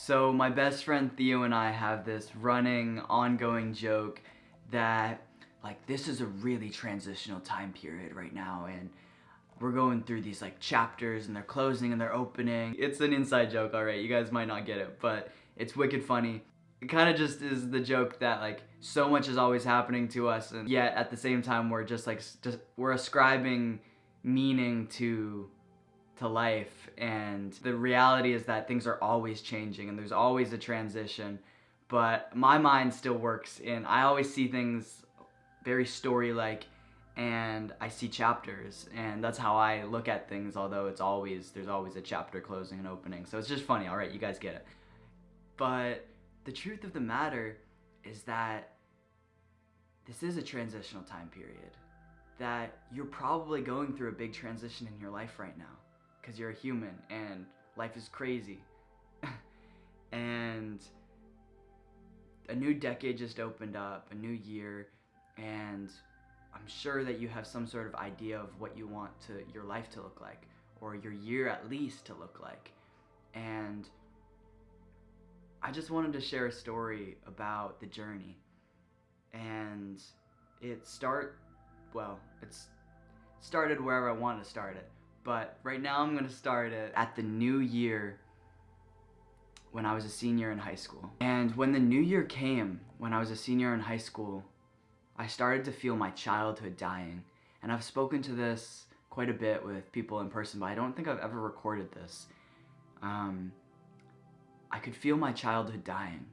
So my best friend Theo and I have this running, ongoing joke that like this is a really transitional time period right now, and we're going through these like chapters and they're closing and they're opening. It's an inside joke, alright, you guys might not get it, but it's wicked funny. It kind of just is the joke that like so much is always happening to us, and yet at the same time we're just we're ascribing meaning to life, and the reality is that things are always changing and there's always a transition. But my mind still works in, I always see things very story like, and I see chapters, and that's how I look at things, although there's always a chapter closing and opening. So it's just funny, alright, you guys get it. But the truth of the matter is that this is a transitional time period, that you're probably going through a big transition in your life right now because you're a human and life is crazy. And a new decade just opened up, a new year, and I'm sure that you have some sort of idea of what you want your life to look like, or your year at least to look like. And I just wanted to share a story about the journey. And it started wherever I wanted to start it. But right now I'm going to start it at the new year when I was a senior in high school. And when the new year came, when I was a senior in high school, I started to feel my childhood dying. And I've spoken to this quite a bit with people in person, but I don't think I've ever recorded this. I could feel my childhood dying.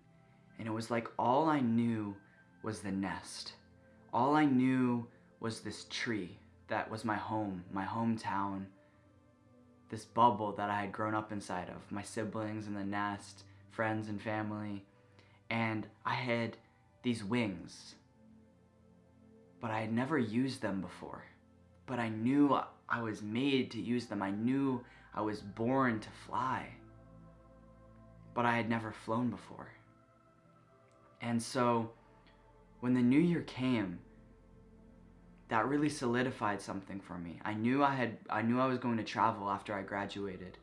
And it was like all I knew was the nest. All I knew was this tree that was my home, my hometown, this bubble that I had grown up inside of, my siblings and the nest, friends and family. And I had these wings, but I had never used them before. But I knew I was made to use them. I knew I was born to fly, but I had never flown before. And so when the new year came, that really solidified something for me. I knew I was going to travel after I graduated,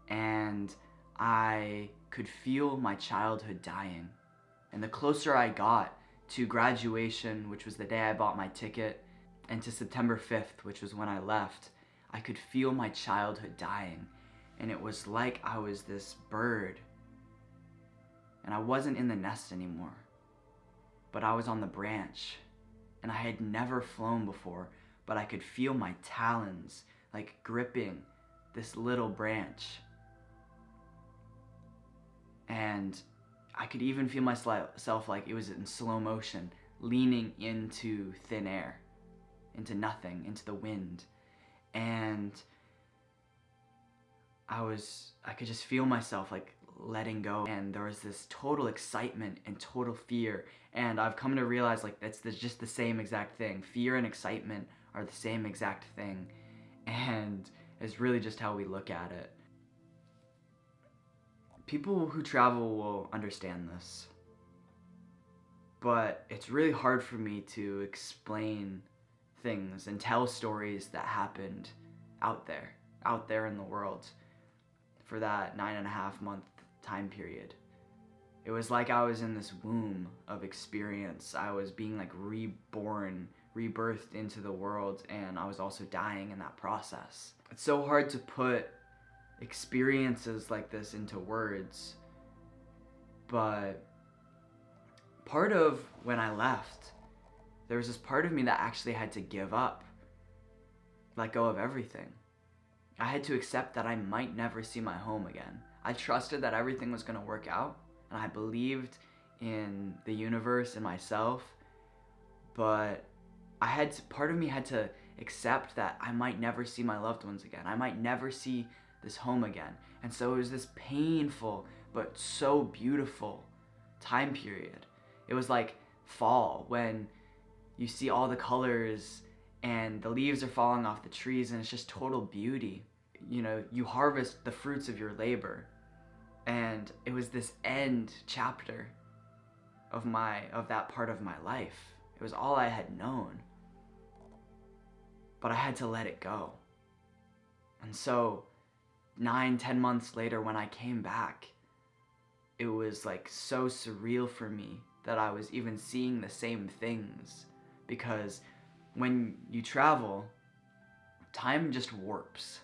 and I could feel my childhood dying. And the closer I got to graduation, which was the day I bought my ticket, and to September 5th, which was when I left, I could feel my childhood dying. And it was like I was this bird, and I wasn't in the nest anymore, but I was on the branch. And I had never flown before, but I could feel my talons like gripping this little branch. And I could even feel myself like it was in slow motion, leaning into thin air, into nothing, into the wind. And I could just feel myself like letting go, and there was this total excitement and total fear. And I've come to realize like that's just the same exact thing. Fear and excitement are the same exact thing, and it's really just how we look at it. People who travel will understand this, but it's really hard for me to explain things and tell stories that happened out there in the world for that 9.5-month time period. It was like I was in this womb of experience. I was being like reborn, rebirthed into the world, and I was also dying in that process. It's so hard to put experiences like this into words, but part of when I left, there was this part of me that actually had to give up, let go of everything. I had to accept that I might never see my home again. I trusted that everything was going to work out, and I believed in the universe and myself, but part of me had to accept that I might never see my loved ones again. I might never see this home again. And so it was this painful but so beautiful time period. It was like fall, when you see all the colors and the leaves are falling off the trees, and it's just total beauty. You know, you harvest the fruits of your labor. And it was this end chapter of that part of my life. It was all I had known. But I had to let it go. And so 9-10 months later, when I came back, was like so surreal for me that I was even seeing the same things, because when you travel, time just warps.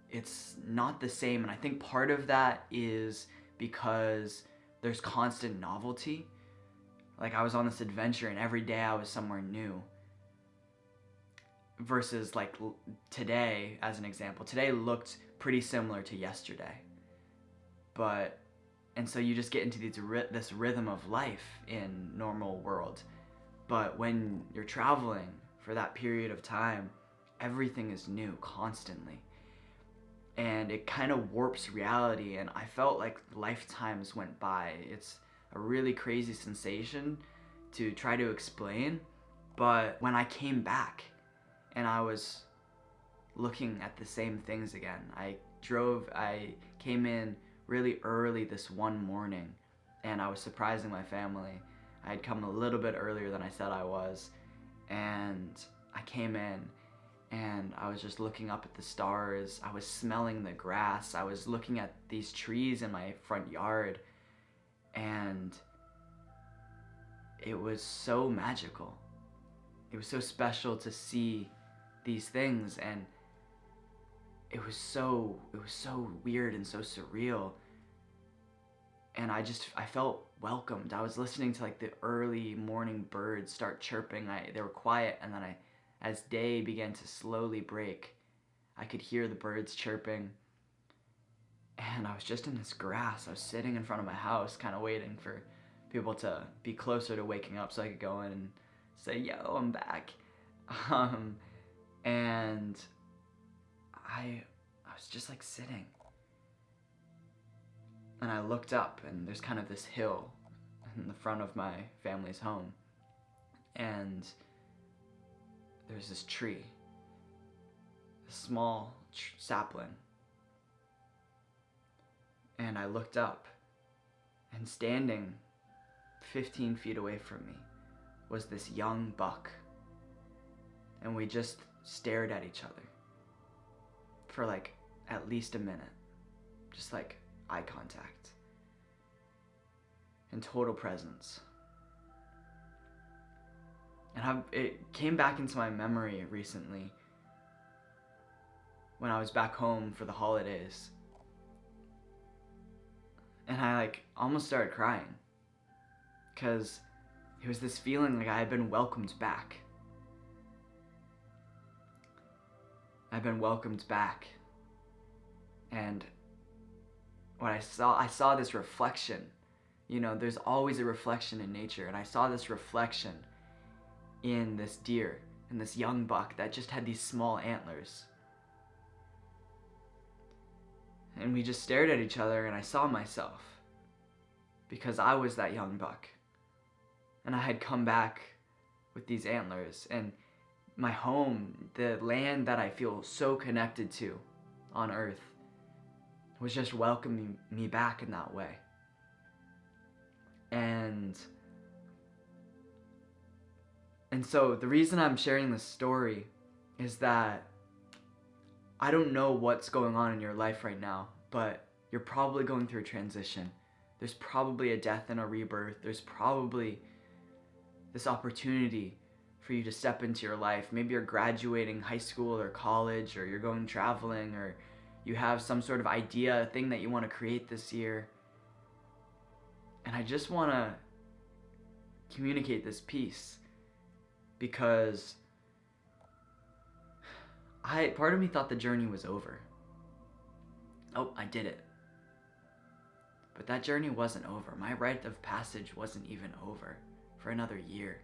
It's not the same, and I think part of that is because there's constant novelty. Like, I was on this adventure and every day I was somewhere new, versus like today, as an example. Today looked pretty similar to yesterday, and so you just get into this rhythm of life in normal world. But when you're traveling for that period of time, everything is new constantly, and it kind of warps reality, and I felt like lifetimes went by. It's a really crazy sensation to try to explain, but when I came back and I was looking at the same things again, I came in really early this one morning, and I was surprising my family. I had come a little bit earlier than I said I was, and I came in and I was just looking up at the stars. I was smelling the grass. I was looking at these trees in my front yard, and it was so magical. It was so special to see these things, and it was so weird and so surreal. And I felt welcomed. I was listening to like the early morning birds start chirping. They were quiet, and then as day began to slowly break, I could hear the birds chirping. And I was just in this grass. I was sitting in front of my house, kind of waiting for people to be closer to waking up so I could go in and say, "Yo, I'm back." And I was just like sitting. And I looked up, and there's kind of this hill in the front of my family's home. And there's this tree, a small sapling. And I looked up, and standing 15 feet away from me was this young buck. And we just stared at each other for like at least a minute. Just like eye contact and total presence. And it came back into my memory recently when I was back home for the holidays, and I like almost started crying, because it was this feeling like I had been welcomed back. I've been welcomed back. And when I saw this reflection. You know, there's always a reflection in nature, and I saw this reflection in this deer, and this young buck that just had these small antlers. And we just stared at each other, and I saw myself, because I was that young buck. And I had come back with these antlers, and my home, the land that I feel so connected to on earth, was just welcoming me back in that way. And so the reason I'm sharing this story is that I don't know what's going on in your life right now, but you're probably going through a transition. There's probably a death and a rebirth. There's probably this opportunity for you to step into your life. Maybe you're graduating high school or college, or you're going traveling, or you have some sort of idea, a thing that you want to create this year. And I just want to communicate this piece, because part of me thought the journey was over. Oh, I did it. But that journey wasn't over. My rite of passage wasn't even over for another year.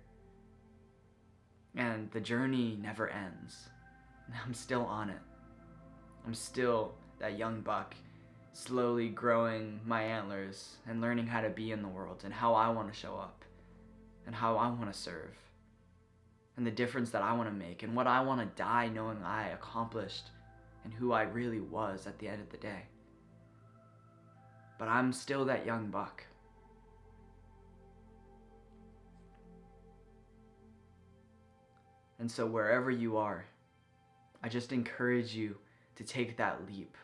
And the journey never ends. I'm still on it. I'm still that young buck, slowly growing my antlers and learning how to be in the world, and how I want to show up, and how I want to serve, and the difference that I want to make, and what I want to die knowing I accomplished, and who I really was at the end of the day. But I'm still that young buck. And so wherever you are, I just encourage you to take that leap.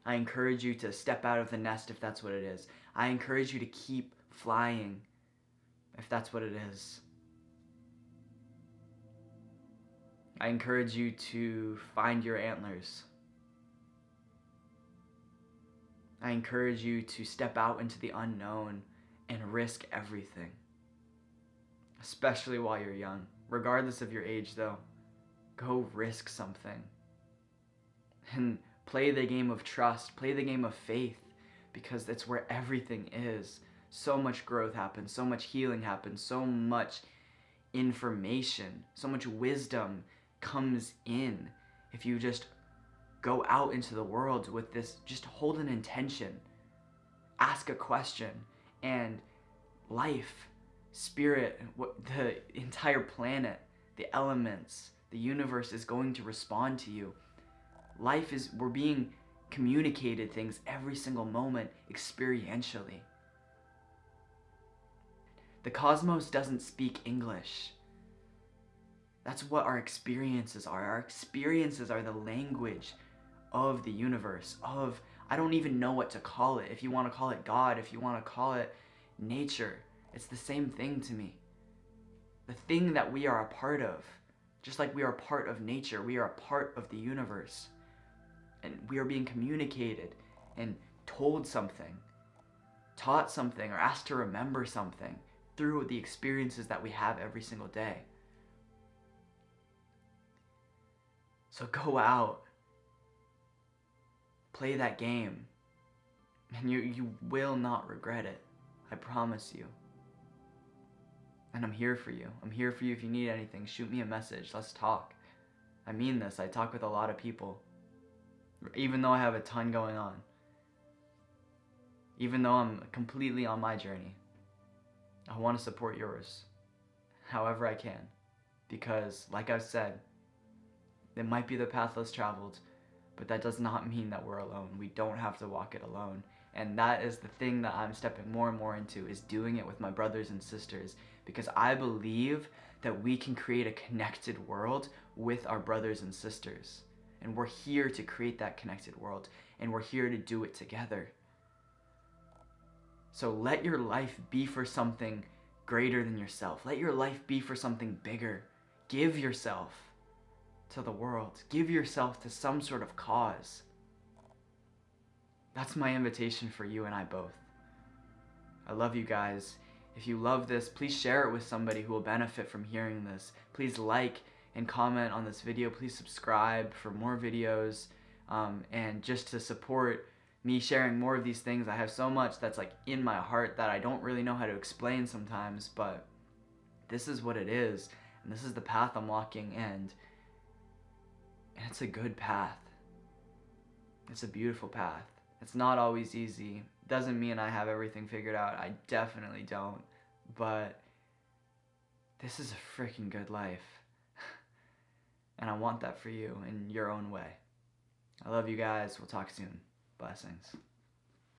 I encourage you to step out of the nest if that's what it is. I encourage you to keep flying, if that's what it is. I encourage you to find your antlers. I encourage you to step out into the unknown and risk everything, especially while you're young. Regardless of your age, though, go risk something. And play the game of trust, play the game of faith, because that's where everything is. So much growth happens, so much healing happens, so much information, so much wisdom comes in if you just go out into the world with this. Just hold an intention, ask a question, and life, spirit, the entire planet, the elements, the universe is going to respond to you. We're being communicated things every single moment experientially. The cosmos doesn't speak English. That's what our experiences are. Our experiences are the language of the universe, I don't even know what to call it. If you want to call it God, if you want to call it nature, it's the same thing to me. The thing that we are a part of, just like we are a part of nature, we are a part of the universe. And we are being communicated and told something, taught something, or asked to remember something through the experiences that we have every single day. So go out, play that game, and you will not regret it. I promise you. And I'm here for you. I'm here for you if you need anything. Shoot me a message. Let's talk. I mean this. I talk with a lot of people. Even though I have a ton going on. Even though I'm completely on my journey. I want to support yours. However I can. Because, like I've said, it might be the path less traveled, but that does not mean that we're alone. We don't have to walk it alone. And that is the thing that I'm stepping more and more into, is doing it with my brothers and sisters. Because I believe that we can create a connected world with our brothers and sisters. And we're here to create that connected world. And we're here to do it together. So let your life be for something greater than yourself. Let your life be for something bigger. Give yourself to the world. Give yourself to some sort of cause. That's my invitation for you and I both. I love you guys. If you love this, please share it with somebody who will benefit from hearing this. Please like and comment on this video. Please subscribe for more videos, and just to support me sharing more of these things. I have so much that's like in my heart that I don't really know how to explain sometimes, but this is what it is, and this is the path I'm walking, and it's a good path. It's a beautiful path. It's not always easy. Doesn't mean I have everything figured out. I definitely don't. But this is a freaking good life. And I want that for you in your own way. I love you guys. We'll talk soon. Blessings.